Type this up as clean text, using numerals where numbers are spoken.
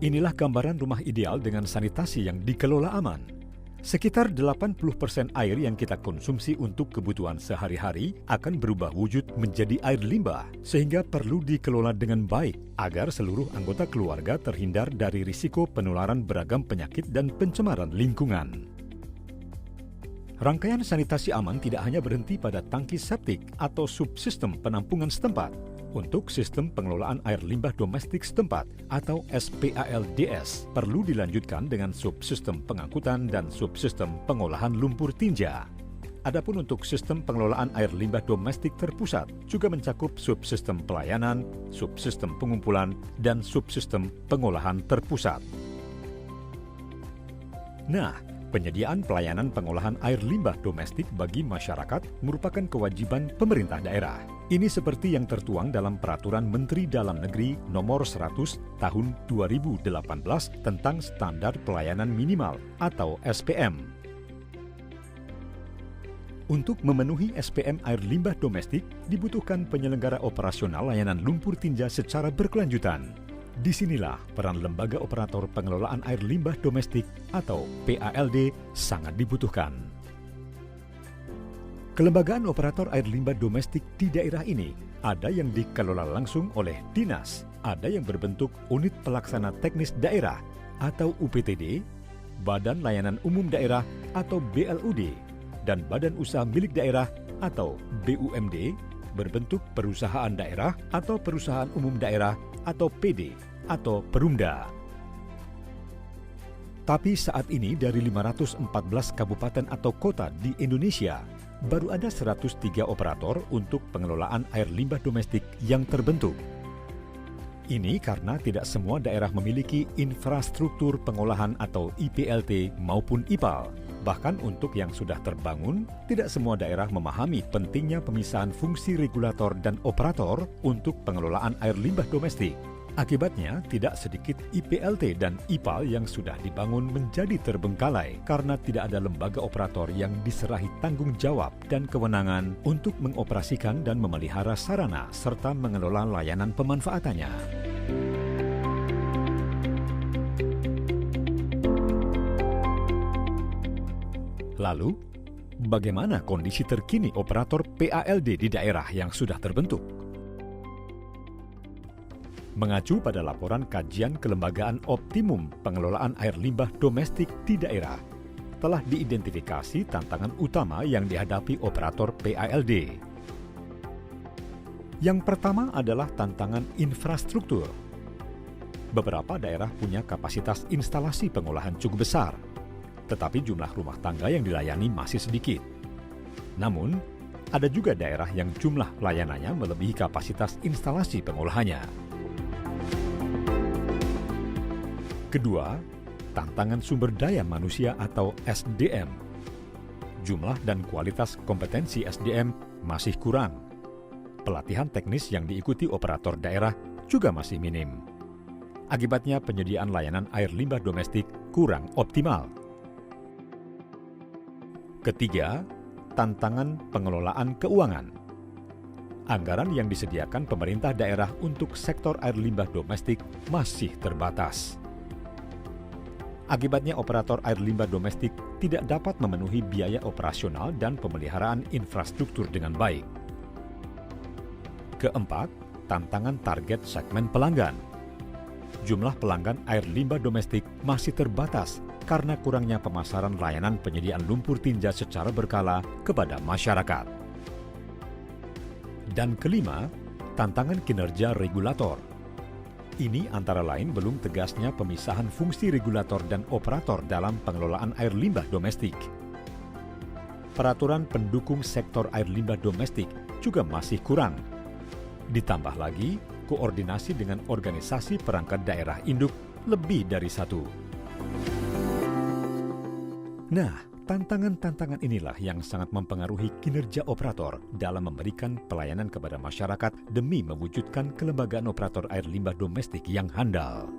Inilah gambaran rumah ideal dengan sanitasi yang dikelola aman. Sekitar 80% air yang kita konsumsi untuk kebutuhan sehari-hari akan berubah wujud menjadi air limbah, sehingga perlu dikelola dengan baik agar seluruh anggota keluarga terhindar dari risiko penularan beragam penyakit dan pencemaran lingkungan. Rangkaian sanitasi aman tidak hanya berhenti pada tangki septik atau subsistem penampungan setempat. Untuk sistem pengelolaan air limbah domestik setempat atau SPALDS perlu dilanjutkan dengan subsistem pengangkutan dan subsistem pengolahan lumpur tinja. Adapun untuk sistem pengelolaan air limbah domestik terpusat juga mencakup subsistem pelayanan, subsistem pengumpulan, dan subsistem pengolahan terpusat. Nah, penyediaan pelayanan pengolahan air limbah domestik bagi masyarakat merupakan kewajiban pemerintah daerah. Ini seperti yang tertuang dalam Peraturan Menteri Dalam Negeri Nomor 100 Tahun 2018 tentang Standar Pelayanan Minimal atau SPM. Untuk memenuhi SPM air limbah domestik, dibutuhkan penyelenggara operasional layanan lumpur tinja secara berkelanjutan. Disinilah peran Lembaga Operator Pengelolaan Air Limbah Domestik atau PALD sangat dibutuhkan. Kelembagaan operator air limbah domestik di daerah ini ada yang dikelola langsung oleh dinas, ada yang berbentuk unit pelaksana teknis daerah atau UPTD, Badan Layanan Umum Daerah atau BLUD, dan Badan Usaha Milik Daerah atau BUMD, berbentuk perusahaan daerah atau perusahaan umum daerah atau PD atau Perumda. Tapi saat ini dari 514 kabupaten atau kota di Indonesia, baru ada 103 operator untuk pengelolaan air limbah domestik yang terbentuk. Ini karena tidak semua daerah memiliki infrastruktur pengolahan atau IPLT maupun IPAL. Bahkan untuk yang sudah terbangun, tidak semua daerah memahami pentingnya pemisahan fungsi regulator dan operator untuk pengelolaan air limbah domestik. Akibatnya, tidak sedikit IPLT dan IPAL yang sudah dibangun menjadi terbengkalai karena tidak ada lembaga operator yang diserahi tanggung jawab dan kewenangan untuk mengoperasikan dan memelihara sarana serta mengelola layanan pemanfaatannya. Lalu, bagaimana kondisi terkini operator PALD di daerah yang sudah terbentuk? Mengacu pada laporan kajian kelembagaan optimum pengelolaan air limbah domestik di daerah, telah diidentifikasi tantangan utama yang dihadapi operator PALD. Yang pertama adalah tantangan infrastruktur. Beberapa daerah punya kapasitas instalasi pengolahan cukup besar, tetapi jumlah rumah tangga yang dilayani masih sedikit. Namun, ada juga daerah yang jumlah layanannya melebihi kapasitas instalasi pengolahannya. Kedua, tantangan sumber daya manusia atau SDM. Jumlah dan kualitas kompetensi SDM masih kurang. Pelatihan teknis yang diikuti operator daerah juga masih minim. Akibatnya penyediaan layanan air limbah domestik kurang optimal. Ketiga, tantangan pengelolaan keuangan. Anggaran yang disediakan pemerintah daerah untuk sektor air limbah domestik masih terbatas. Akibatnya operator air limbah domestik tidak dapat memenuhi biaya operasional dan pemeliharaan infrastruktur dengan baik. Keempat, tantangan target segmen pelanggan. Jumlah pelanggan air limbah domestik masih terbatas karena kurangnya pemasaran layanan penyediaan lumpur tinja secara berkala kepada masyarakat. Dan kelima, tantangan kinerja regulator. Ini antara lain belum tegasnya pemisahan fungsi regulator dan operator dalam pengelolaan air limbah domestik. Peraturan pendukung sektor air limbah domestik juga masih kurang. Ditambah lagi, koordinasi dengan organisasi perangkat daerah induk lebih dari satu. Nah, tantangan-tantangan inilah yang sangat mempengaruhi kinerja operator dalam memberikan pelayanan kepada masyarakat demi mewujudkan kelembagaan operator air limbah domestik yang handal.